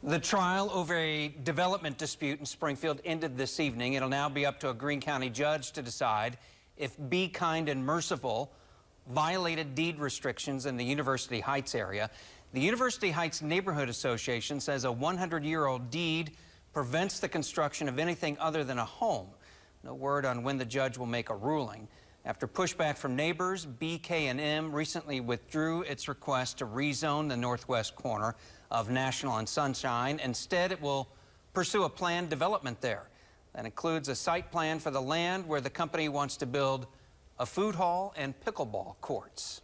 The trial over a development dispute in Springfield ended this evening. It'll now be up to a Greene County judge to decide if Be Kind and Merciful violated deed restrictions in the University Heights area. The University Heights Neighborhood Association says a 100-year-old deed prevents the construction of anything other than a home. No word on when the judge will make a ruling. After pushback from neighbors, BK&M recently withdrew its request to rezone the northwest corner of National and Sunshine. Instead, it will pursue a planned development there. That includes a site plan for the land where the company wants to build a food hall and pickleball courts.